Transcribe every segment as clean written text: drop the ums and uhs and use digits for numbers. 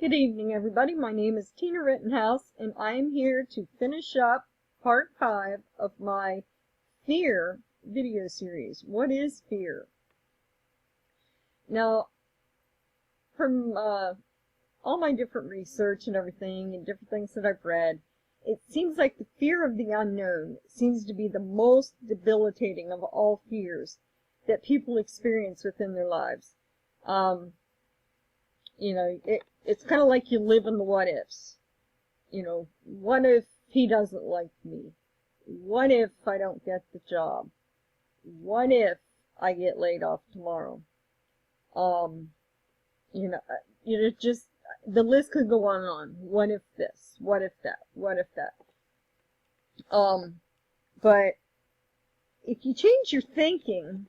Good evening, everybody. My name is Tina Rittenhouse, and I am here to finish up part 5 of my fear video series. What is fear? Now, from all my different research and everything, and different things that I've read, it seems like the fear of the unknown seems to be the most debilitating of all fears that people experience within their lives. It's kind of like you live in the what ifs. What if he doesn't like me? What if I don't get the job? What if I get laid off tomorrow? Just the list could go on and on. What if this? What if that? What if that? But if you change your thinking,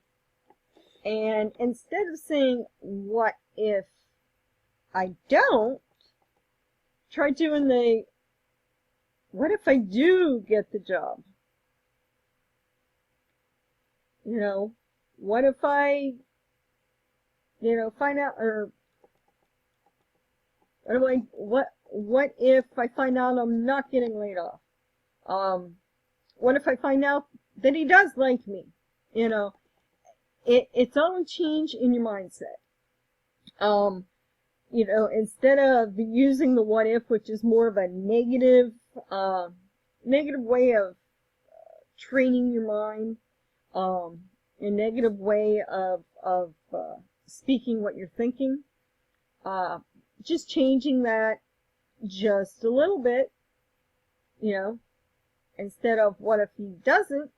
and instead of saying, what if I don't, try doing the, what if I do get the job? What if I, find out, or what if I find out I'm not getting laid off? What if I find out that he does like me? It's all a change in your mindset. Instead of using the what if, which is more of a negative way of training your mind, a negative way of speaking what you're thinking, just changing that just a little bit, instead of what if he doesn't,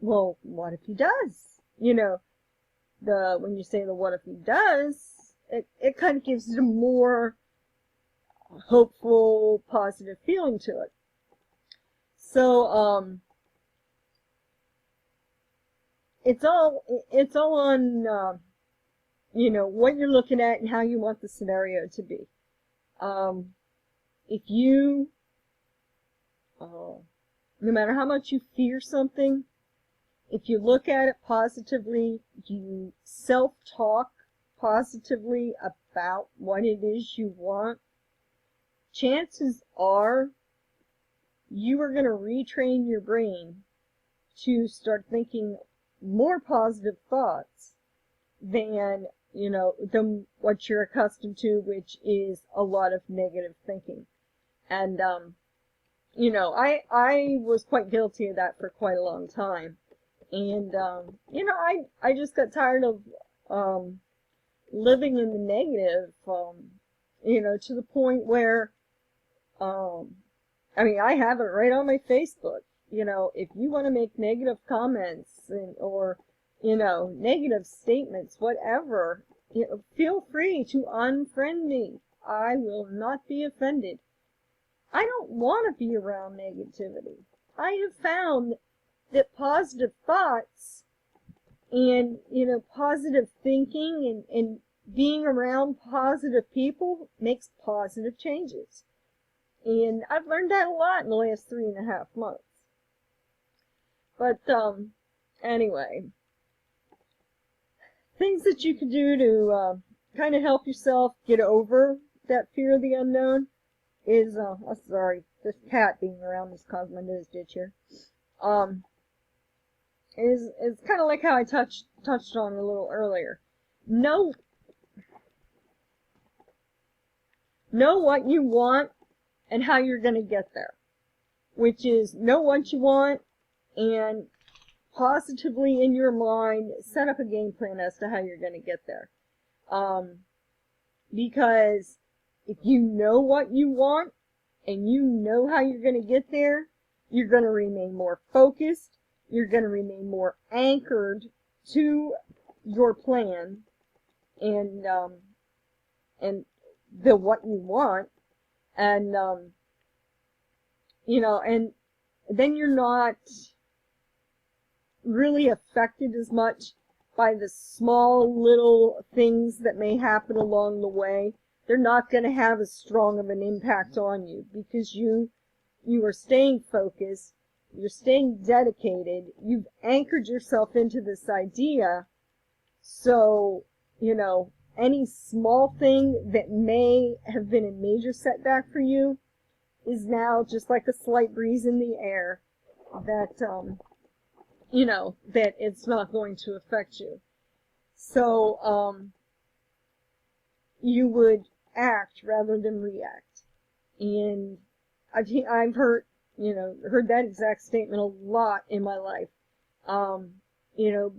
well, what if he does? When you say the what if he does, it kind of gives it a more hopeful, positive feeling to it. So, it's all on, what you're looking at and how you want the scenario to be. If you, no matter how much you fear something, if you look at it positively, you self-talk positively about what it is you want, chances are you are going to retrain your brain to start thinking more positive thoughts than what you're accustomed to, which is a lot of negative thinking. And I was quite guilty of that for quite a long time. And I just got tired of living in the negative, to the point where, I have it right on my Facebook. If you want to make negative comments or negative statements, whatever, feel free to unfriend me. I will not be offended. I don't want to be around negativity. I have found that positive thoughts and, positive thinking and being around positive people makes positive changes. And I've learned that a lot in the last 3.5 months. But, anyway, things that you can do to kind of help yourself get over that fear of the unknown is, sorry, this cat being around has caused my nose ditch here. Is kind of like how I touched on a little earlier. Know what you want and how you're going to get there. Which is, know what you want and positively in your mind set up a game plan as to how you're going to get there. Because if you know what you want and you know how you're going to get there, you're going to remain more focused. You're going to remain more anchored to your plan and the what you want, and and then you're not really affected as much by the small little things that may happen along the way. They're not going to have as strong of an impact on you because you are staying focused. You're staying dedicated. You've anchored yourself into this idea. So, any small thing that may have been a major setback for you is now just like a slight breeze in the air that, that it's not going to affect you. So, you would act rather than react. And I've heard that exact statement a lot in my life.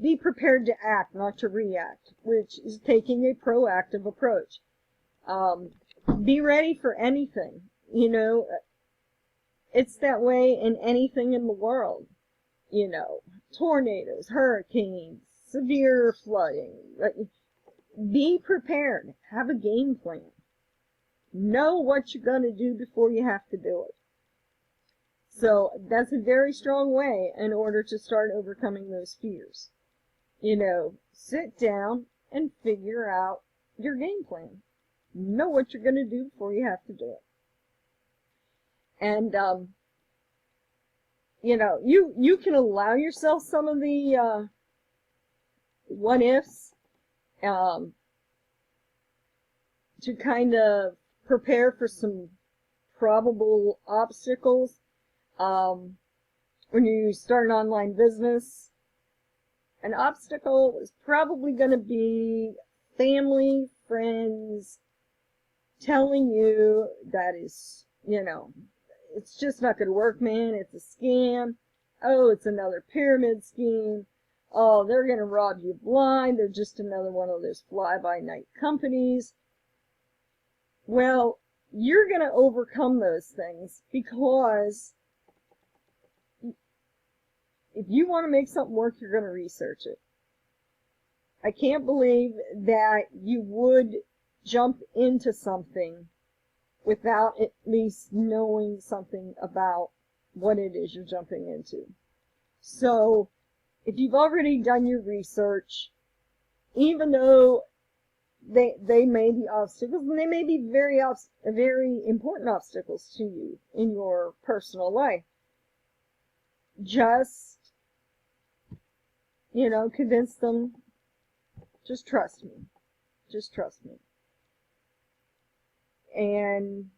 Be prepared to act, not to react, which is taking a proactive approach. Be ready for anything. It's that way in anything in the world. Tornadoes, hurricanes, severe flooding. Be prepared. Have a game plan. Know what you're going to do before you have to do it. So that's a very strong way in order to start overcoming those fears. Sit down and figure out your game plan. Know what you're going to do before you have to do it. And, you can allow yourself some of the what ifs to kind of prepare for some probable obstacles. When you start an online business, an obstacle is probably going to be family, friends telling you that is, it's just not going to work, man. It's a scam. Oh, it's another pyramid scheme. Oh, they're going to rob you blind. They're just another one of those fly-by-night companies. Well, you're going to overcome those things because if you want to make something work, you're going to research it. I can't believe that you would jump into something without at least knowing something about what it is you're jumping into. So, if you've already done your research, even though they may be obstacles, and they may be very important obstacles to you in your personal life, just, convince them, just trust me. Just trust me. And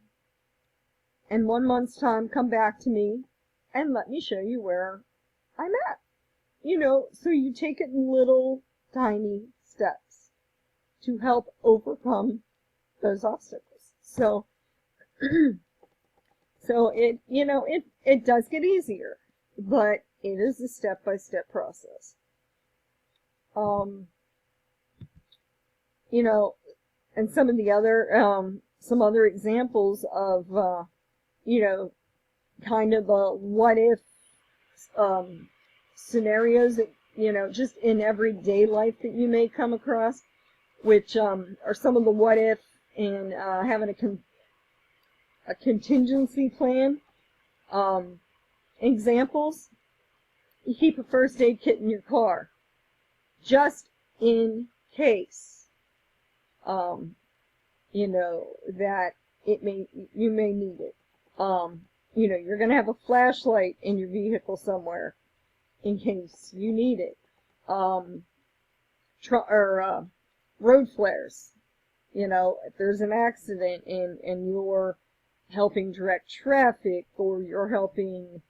in 1 month's time, come back to me and let me show you where I'm at. So you take it in little tiny steps to help overcome those obstacles. So, it does get easier, but it is a step-by-step process. And some of the other, some other examples of, kind of what if, scenarios that, just in everyday life that you may come across, which, are some of the what if and, having a contingency plan. Examples: you keep a first aid kit in your car, just in case. That you may need it. You're going to have a flashlight in your vehicle somewhere in case you need it. Road flares. If there's an accident and you're helping direct traffic, or you're helping,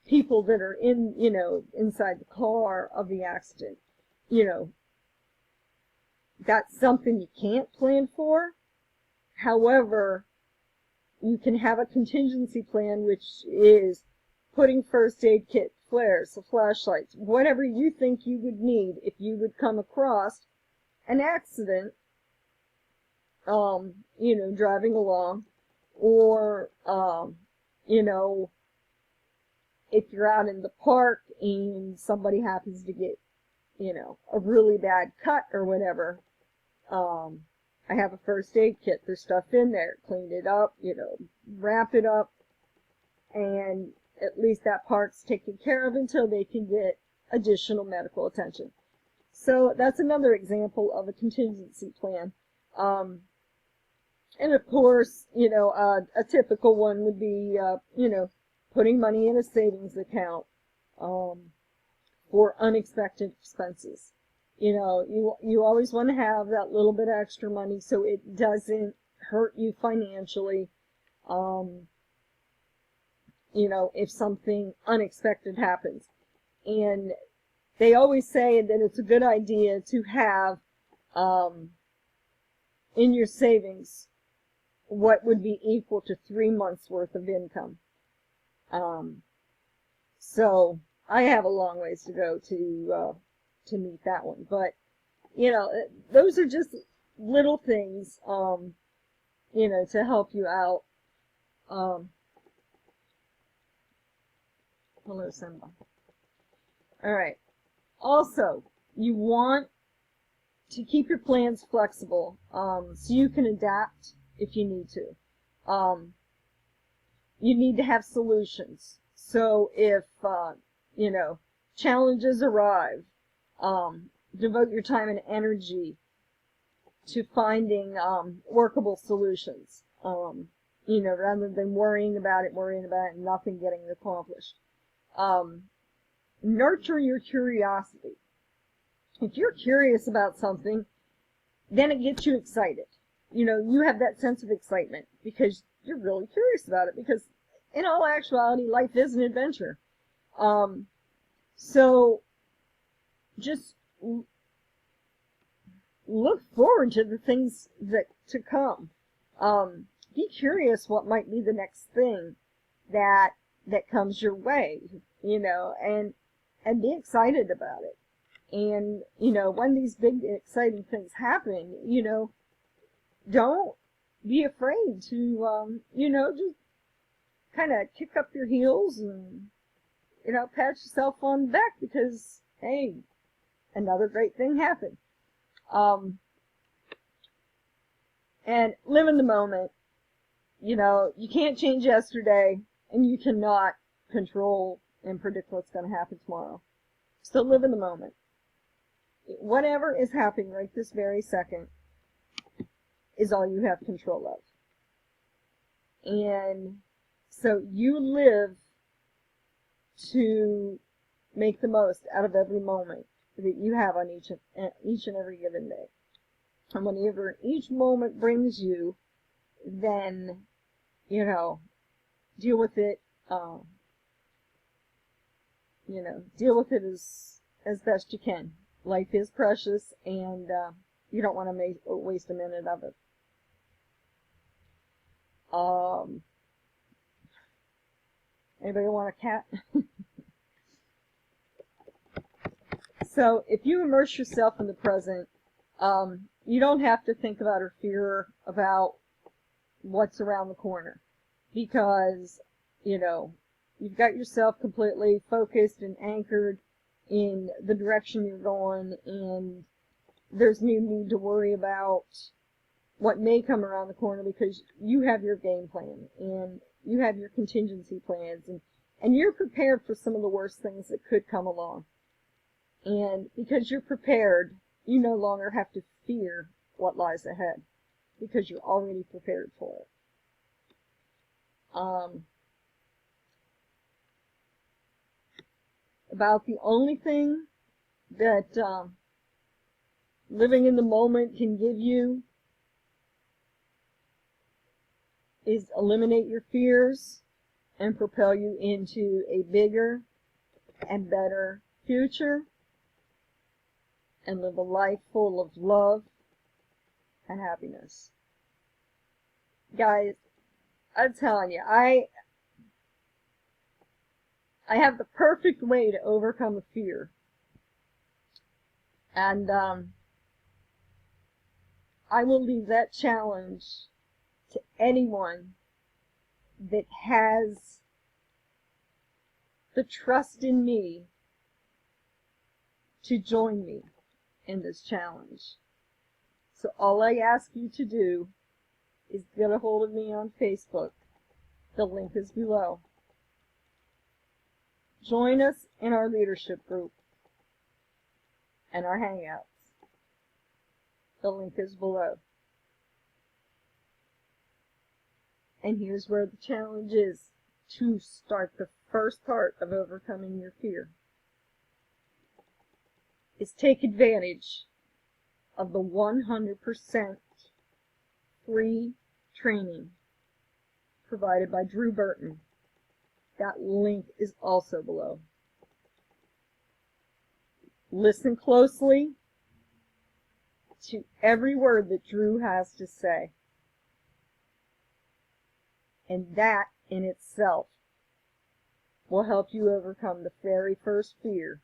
people that are inside the car of the accident, that's something you can't plan for. However, you can have a contingency plan, which is putting first aid kit, flares, so flashlights, whatever you think you would need if you would come across an accident, driving along, or, if you're out in the park and somebody happens to get, a really bad cut or whatever. I have a first aid kit. There's stuff in there. Cleaned it up, wrap it up, and at least that part's taken care of until they can get additional medical attention. So that's another example of a contingency plan. And of course, a typical one would be, putting money in a savings account, for unexpected expenses. You know, you always want to have that little bit of extra money so it doesn't hurt you financially. You know, if something unexpected happens. And they always say that it's a good idea to have in your savings what would be equal to 3 months worth of income. So I have a long ways to go to meet that one, but you know, those are just little things, you know, to help you out. Hello, Simba. All right. Also, you want to keep your plans flexible, so you can adapt if you need to. You need to have solutions. So if, you know, challenges arrive, devote your time and energy to finding workable solutions, you know, rather than worrying about it, and nothing getting accomplished. Nurture your curiosity. If you're curious about something, then it gets you excited. You know, you have that sense of excitement because you're really curious about it, because in all actuality, life is an adventure. So just look forward to the things that to come. Be curious what might be the next thing that comes your way, you know, and be excited about it. And, you know, when these big exciting things happen, you know, don't be afraid to, you know, just kind of kick up your heels and, you know, pat yourself on the back because, hey, another great thing happened. And live in the moment. You know, you can't change yesterday, and you cannot control and predict what's going to happen tomorrow. So live in the moment. Whatever is happening right this very second is all you have control of. And so you live to make the most out of every moment that you have on each and every given day. And whenever each moment brings you, then, you know, deal with it, you know, deal with it as best you can. Life is precious, and you don't want to waste a minute of it. Anybody want a cat? So if you immerse yourself in the present, you don't have to think about or fear about what's around the corner, because, you know, you've got yourself completely focused and anchored in the direction you're going, and there's no need to worry about what may come around the corner, because you have your game plan and you have your contingency plans, and you're prepared for some of the worst things that could come along. And because you're prepared, you no longer have to fear what lies ahead, because you're already prepared for it. About the only thing that living in the moment can give you is eliminate your fears and propel you into a bigger and better future, and live a life full of love and happiness. Guys, I'm telling you, I have the perfect way to overcome a fear. And I will leave that challenge to anyone that has the trust in me to join me in this challenge. So all I ask you to do is get a hold of me on Facebook. The link is below. Join us in our leadership group and our Hangouts. The link is below. And here's where the challenge is, to start the first part of overcoming your fear. is take advantage of the 100% free training provided by Drew Burton. That link is also below. Listen closely to every word that Drew has to say. And that in itself will help you overcome the very first fear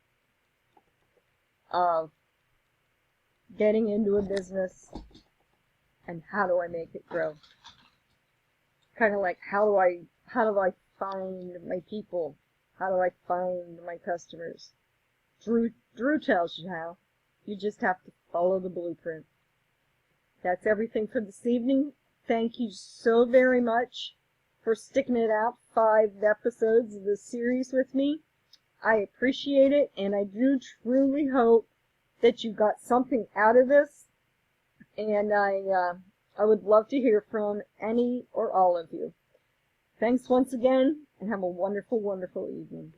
of getting into a business and how do I make it grow. Kind of like how do I find my people? How do I find my customers? Drew tells you how. You just have to follow the blueprint. That's everything for this evening. Thank you so very much for sticking it out 5 episodes of this series with me. I appreciate it, and I do truly hope that you got something out of this. And I would love to hear from any or all of you. Thanks once again, and have a wonderful, wonderful evening.